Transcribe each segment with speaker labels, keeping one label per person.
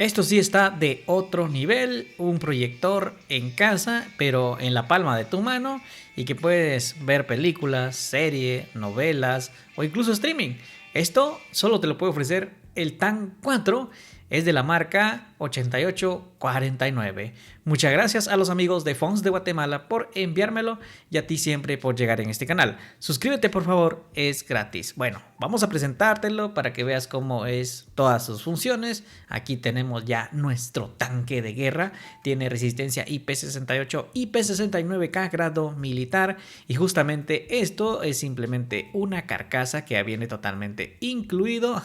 Speaker 1: Esto sí está de otro nivel, un proyector en casa, pero en la palma de tu mano y que puedes ver películas, series, novelas o incluso streaming. Esto solo te lo puede ofrecer el TAN 4, es de la marca 8849. Muchas gracias a los amigos de Fonts de Guatemala por enviármelo y a ti siempre por llegar en este canal. Suscríbete por favor, es gratis. Bueno, vamos a presentártelo para que veas cómo es todas sus funciones. Aquí tenemos ya nuestro tanque de guerra. Tiene resistencia IP68, IP69K grado militar. Y justamente esto es simplemente una carcasa que viene totalmente incluido.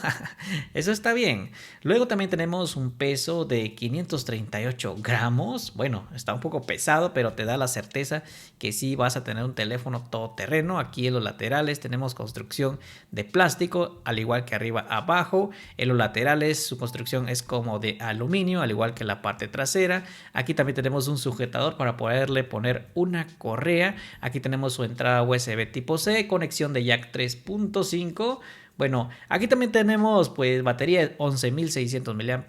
Speaker 1: Eso está bien. Luego también tenemos un peso de 538 gramos. Bueno, está un poco pesado, pero te da la certeza que sí vas a tener un teléfono todoterreno. Aquí en los laterales tenemos construcción de plástico, al igual que arriba abajo. En los laterales su construcción es como de aluminio, al igual que la parte trasera. Aquí también tenemos un sujetador para poderle poner una correa. Aquí tenemos su entrada USB tipo C, conexión de jack 3.5. Bueno, aquí también tenemos pues batería de 11.600 mAh,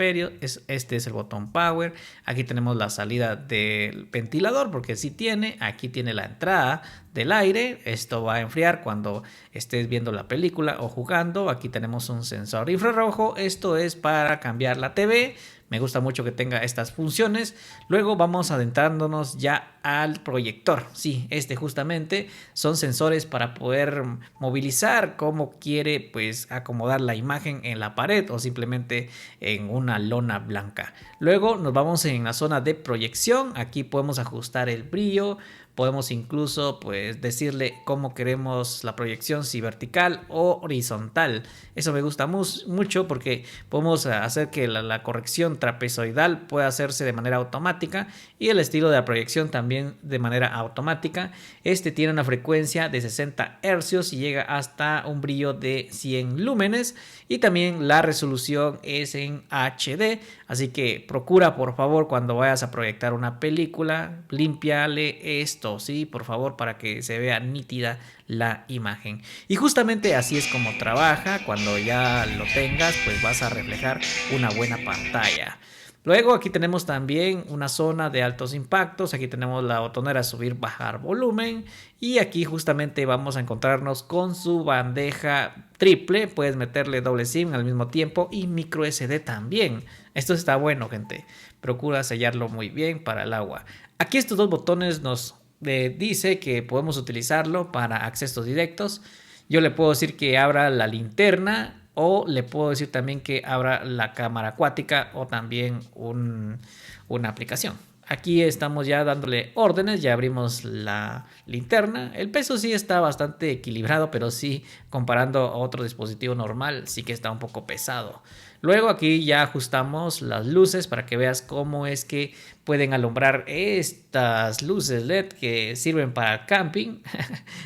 Speaker 1: este es el botón power. Aquí tenemos la salida del ventilador porque sí tiene, aquí tiene la entrada del aire, esto va a enfriar cuando estés viendo la película o jugando. Aquí tenemos un sensor infrarrojo, esto es para cambiar la TV. Me gusta mucho que tenga estas funciones. Luego vamos adentrándonos ya al proyector. Sí, este justamente son sensores para poder movilizar cómo quiere pues acomodar la imagen en la pared o simplemente en una lona blanca. Luego nos vamos en la zona de proyección. Aquí podemos ajustar el brillo. Podemos incluso pues decirle cómo queremos la proyección, si vertical o horizontal. Eso me gusta mucho porque podemos hacer que la corrección trapezoidal pueda hacerse de manera automática y el estilo de la proyección también de manera automática. Este tiene una frecuencia de 60 Hz y llega hasta un brillo de 100 lúmenes y también la resolución es en HD. Así que procura por favor cuando vayas a proyectar una película, límpiale esto. Sí, por favor, para que se vea nítida la imagen. Y justamente así es como trabaja. Cuando ya lo tengas, pues vas a reflejar una buena pantalla. Luego aquí tenemos también una zona de altos impactos. Aquí tenemos la botonera subir, bajar volumen. Y aquí justamente vamos a encontrarnos con su bandeja triple. Puedes meterle doble SIM al mismo tiempo y micro SD también. Esto está bueno, gente. Procura sellarlo muy bien para el agua. Aquí estos dos botones nos dice que podemos utilizarlo para accesos directos. Yo le puedo decir que abra la linterna o le puedo decir también que abra la cámara acuática o también una aplicación. Aquí estamos ya dándole órdenes, ya abrimos la linterna. El peso sí está bastante equilibrado, pero sí comparando a otro dispositivo normal sí que está un poco pesado. Luego aquí ya ajustamos las luces para que veas cómo es que pueden alumbrar estas luces LED que sirven para el camping.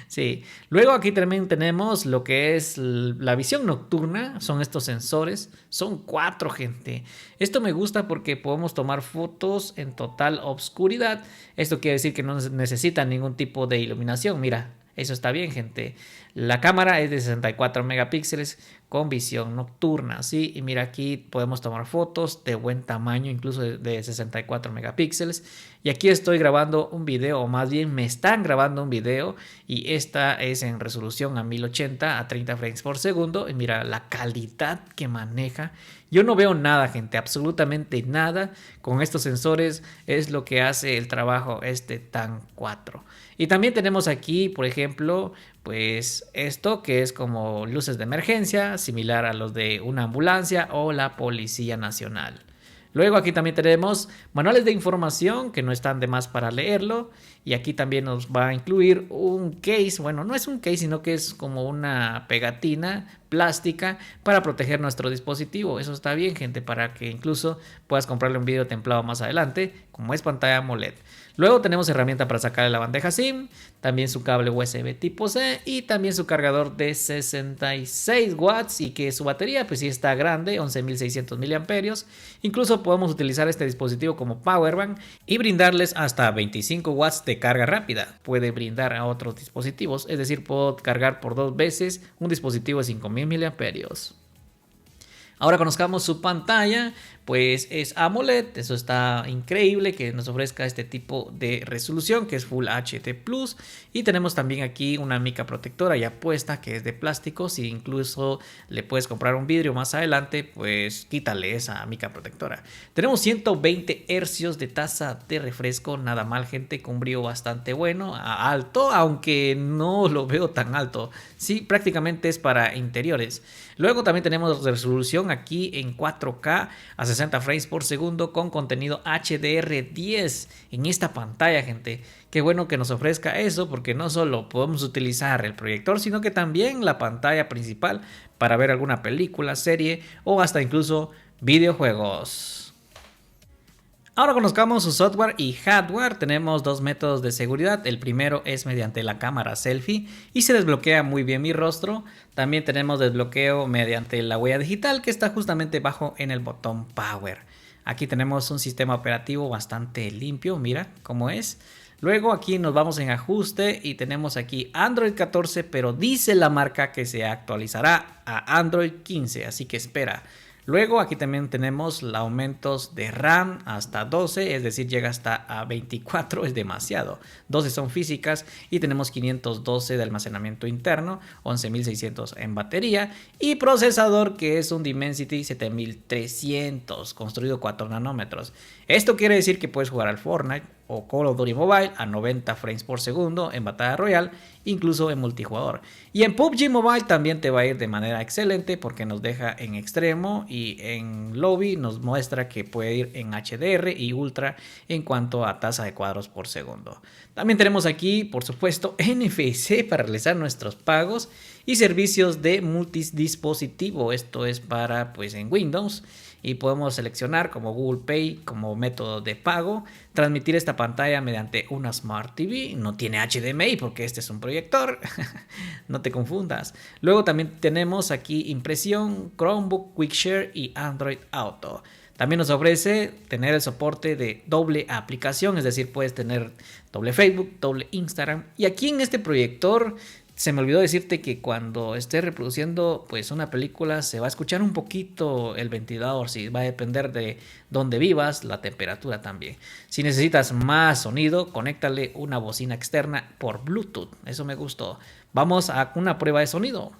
Speaker 1: Sí. Luego aquí también tenemos lo que es la visión nocturna. Son estos sensores. Son 4, gente. Esto me gusta porque podemos tomar fotos en total obscuridad. Esto quiere decir que no necesitan ningún tipo de iluminación. Mira. Eso está bien, gente. La cámara es de 64 megapíxeles con visión nocturna, ¿sí? Y mira, aquí podemos tomar fotos de buen tamaño, incluso de 64 megapíxeles. Y aquí estoy grabando un video, o más bien me están grabando un video, y esta es en resolución a 1080 a 30 frames por segundo. Y mira la calidad que maneja. Yo no veo nada, gente, absolutamente nada. Con estos sensores es lo que hace el trabajo este TAN 4. Y también tenemos aquí, por ejemplo, pues esto que es como luces de emergencia, similar a los de una ambulancia o la Policía Nacional. Luego aquí también tenemos manuales de información que no están de más para leerlo. Y aquí también nos va a incluir un case. Bueno, no es un case, sino que es como una pegatina plástica para proteger nuestro dispositivo. Eso está bien, gente, para que incluso puedas comprarle un video templado más adelante, como es pantalla AMOLED. Luego tenemos herramienta para sacarle la bandeja SIM, también su cable USB tipo C y también su cargador de 66 watts y que su batería pues sí está grande, 11.600 miliamperios. Incluso podemos utilizar este dispositivo como powerbank y brindarles hasta 25 watts de carga rápida. Puede brindar a otros dispositivos, es decir, puedo cargar por 2 veces un dispositivo de 5.000 miliamperios. Ahora conozcamos su pantalla. pues es AMOLED. Eso está increíble que nos ofrezca este tipo de resolución que es Full HD Plus. Y tenemos también aquí una mica protectora ya puesta que es de plástico. Si incluso le puedes comprar un vidrio más adelante, pues quítale esa mica protectora. Tenemos 120 hercios de tasa de refresco, nada mal, gente, con un brillo bastante bueno, alto, aunque no lo veo tan alto. Sí, prácticamente es para interiores. Luego también tenemos resolución aquí en 4K a 60 frames por segundo con contenido HDR10 en esta pantalla, gente. Qué bueno que nos ofrezca eso, porque no solo podemos utilizar el proyector, sino que también la pantalla principal para ver alguna película, serie o hasta incluso videojuegos. Ahora conozcamos su software y hardware. Tenemos dos métodos de seguridad. El primero es mediante la cámara selfie y se desbloquea muy bien mi rostro. También tenemos desbloqueo mediante la huella digital que está justamente bajo en el botón Power. Aquí tenemos un sistema operativo bastante limpio, mira cómo es. Luego aquí nos vamos en ajuste y tenemos aquí Android 14, pero dice la marca que se actualizará a Android 15, así que espera. Luego aquí también tenemos los aumentos de RAM hasta 12, es decir, llega hasta a 24, es demasiado. 12 son físicas y tenemos 512 de almacenamiento interno, 11.600 en batería y procesador que es un Dimensity 7300, construido 4 nanómetros. Esto quiere decir que puedes jugar al Fortnite o Call of Duty Mobile a 90 frames por segundo en batalla royal, incluso en multijugador. Y en PUBG Mobile también te va a ir de manera excelente porque nos deja en extremo y en lobby nos muestra que puede ir en HDR y ultra en cuanto a tasa de cuadros por segundo. También tenemos aquí, por supuesto, NFC para realizar nuestros pagos y servicios de multidispositivo. Esto es para, pues, en Windows. Y podemos seleccionar como Google Pay como método de pago, transmitir esta pantalla mediante una Smart TV, no tiene HDMI porque este es un proyector, no te confundas. Luego también tenemos aquí impresión, Chromebook, QuickShare y Android Auto. También nos ofrece tener el soporte de doble aplicación, es decir, puedes tener doble Facebook, doble Instagram. Y aquí en este proyector se me olvidó decirte que cuando esté reproduciendo pues una película se va a escuchar un poquito el ventilador, si va a depender de dónde vivas, la temperatura también. Si necesitas más sonido, conéctale una bocina externa por Bluetooth, eso me gustó. Vamos a una prueba de sonido.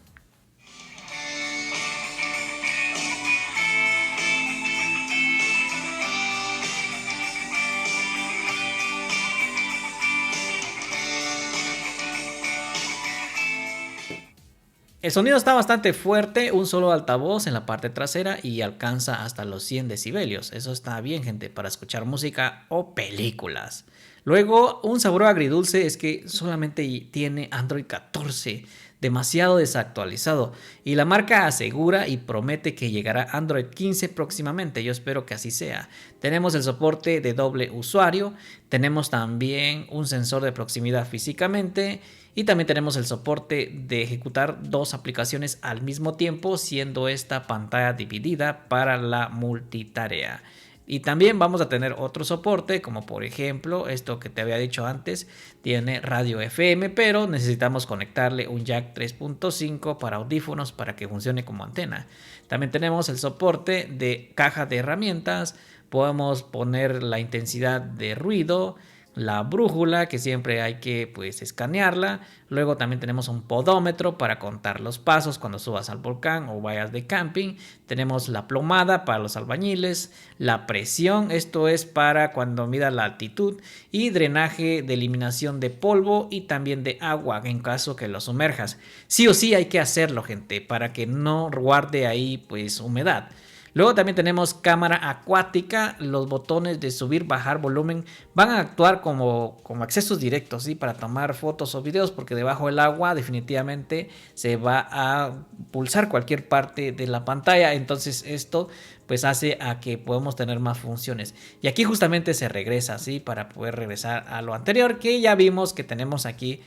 Speaker 1: El sonido está bastante fuerte, un solo altavoz en la parte trasera y alcanza hasta los 100 decibelios. Eso está bien, gente, para escuchar música o películas. Luego, un sabor agridulce es que solamente tiene Android 14, demasiado desactualizado. Y la marca asegura y promete que llegará Android 15 próximamente. Yo espero que así sea. Tenemos el soporte de doble usuario, tenemos también un sensor de proximidad físicamente. Y también tenemos el soporte de ejecutar dos aplicaciones al mismo tiempo, siendo esta pantalla dividida para la multitarea. Y también vamos a tener otro soporte, como por ejemplo esto que te había dicho antes, tiene radio FM, pero necesitamos conectarle un jack 3.5 para audífonos para que funcione como antena. También tenemos el soporte de caja de herramientas, podemos poner la intensidad de ruido, la brújula que siempre hay que pues escanearla. Luego también tenemos un podómetro para contar los pasos cuando subas al volcán o vayas de camping. Tenemos la plomada para los albañiles, la presión, esto es para cuando mida la altitud, y drenaje de eliminación de polvo y también de agua en caso que lo sumerjas. Sí o sí hay que hacerlo, gente, para que no guarde ahí pues humedad. Luego también tenemos cámara acuática, los botones de subir, bajar volumen van a actuar como accesos directos, ¿sí? Para tomar fotos o videos, porque debajo del agua definitivamente se va a pulsar cualquier parte de la pantalla, entonces esto pues hace a que podamos tener más funciones. Y aquí justamente se regresa, ¿sí? Para poder regresar a lo anterior, que ya vimos que tenemos aquí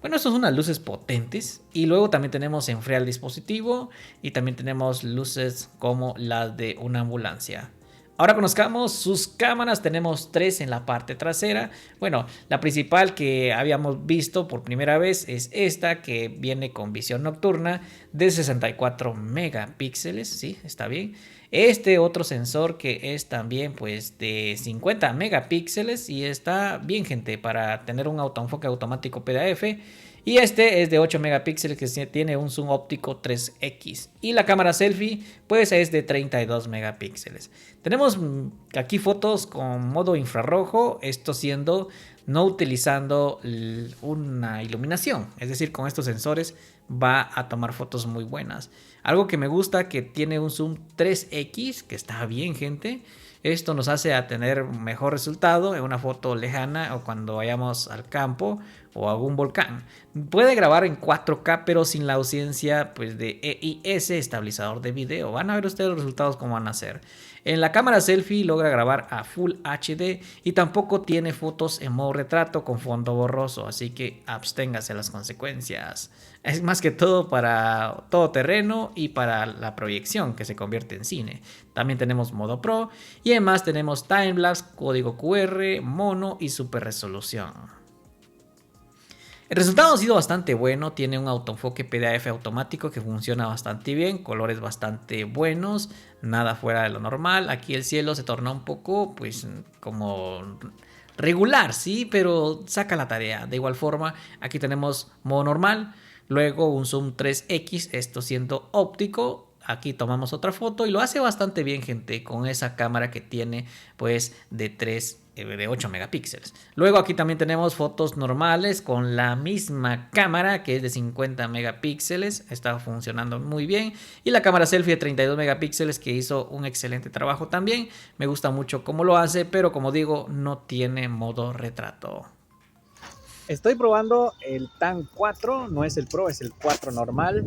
Speaker 1: bueno, estas son unas luces potentes. Y luego también tenemos enfriar el dispositivo. Y también tenemos luces como las de una ambulancia. Ahora conozcamos sus cámaras, tenemos tres en la parte trasera. Bueno, la principal que habíamos visto por primera vez es esta que viene con visión nocturna de 64 megapíxeles, sí, está bien. Este otro sensor que es también pues de 50 megapíxeles y está bien, gente, para tener un autoenfoque automático PDAF. Y este es de 8 megapíxeles que tiene un zoom óptico 3x. Y la cámara selfie pues es de 32 megapíxeles. Tenemos aquí fotos con modo infrarrojo, esto siendo no utilizando una iluminación. Es decir, con estos sensores va a tomar fotos muy buenas. Algo que me gusta que tiene un zoom 3x, que está bien, gente. Esto nos hace a tener mejor resultado en una foto lejana o cuando vayamos al campo o a algún volcán. Puede grabar en 4K pero sin la ausencia pues, de EIS, estabilizador de video. Van a ver ustedes los resultados cómo van a ser. En la cámara selfie logra grabar a Full HD y tampoco tiene fotos en modo retrato con fondo borroso, así que absténgase las consecuencias. Es más que todo para todo terreno y para la proyección que se convierte en cine. También tenemos modo Pro y además tenemos timelapse, código QR, mono y super resolución. El resultado ha sido bastante bueno, tiene un autoenfoque PDAF automático que funciona bastante bien, colores bastante buenos, nada fuera de lo normal. Aquí el cielo se torna un poco pues como regular, sí, pero saca la tarea. De igual forma, aquí tenemos modo normal, luego un zoom 3x, esto siendo óptico. Aquí tomamos otra foto y lo hace bastante bien, gente, con esa cámara que tiene pues de 8 megapíxeles. Luego aquí también tenemos fotos normales con la misma cámara que es de 50 megapíxeles. Está funcionando muy bien. Y la cámara selfie de 32 megapíxeles que hizo un excelente trabajo también. Me gusta mucho cómo lo hace, pero como digo, no tiene modo retrato.
Speaker 2: Estoy probando el TAN 4, no es el Pro, es el 4 normal.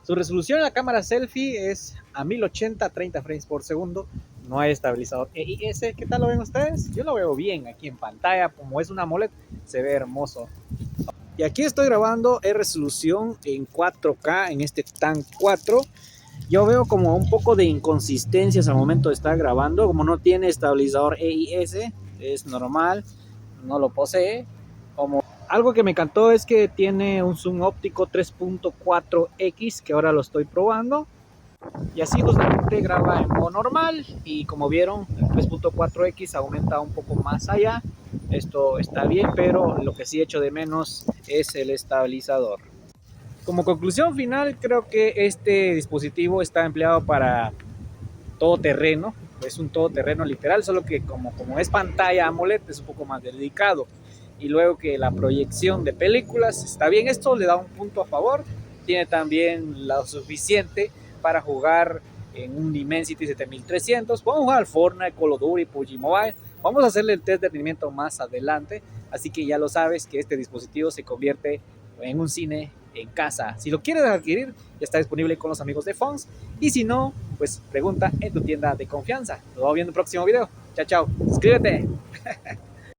Speaker 2: Su resolución en la cámara selfie es a 1080, 30 frames por segundo. No hay estabilizador EIS. ¿Qué tal lo ven ustedes? Yo lo veo bien aquí en pantalla. Como es una AMOLED, se ve hermoso. Y aquí estoy grabando en resolución en 4K en este TAN 4. Yo veo como un poco de inconsistencias al momento de estar grabando. Como no tiene estabilizador EIS, es normal, no lo posee. Algo que me encantó es que tiene un zoom óptico 3.4x, que ahora lo estoy probando. Y así justamente graba en modo normal. Y como vieron, el 3.4x aumenta un poco más allá. Esto está bien, pero lo que sí echo de menos es el estabilizador. Como conclusión final, creo que este dispositivo está empleado para todo terreno. Es un todoterreno literal, solo que como es pantalla AMOLED es un poco más delicado. Y luego que la proyección de películas está bien, esto le da un punto a favor. Tiene también lo suficiente para jugar en un Dimensity 7300. Podemos jugar al Fortnite, Call of Duty, PUBG Mobile. Vamos a hacerle el test de rendimiento más adelante. Así que ya lo sabes que este dispositivo se convierte en un cine en casa. Si lo quieres adquirir, ya está disponible con los amigos de Fonz. Y si no, pues pregunta en tu tienda de confianza. Nos vemos viendo en el próximo video. Chao, chao. Suscríbete.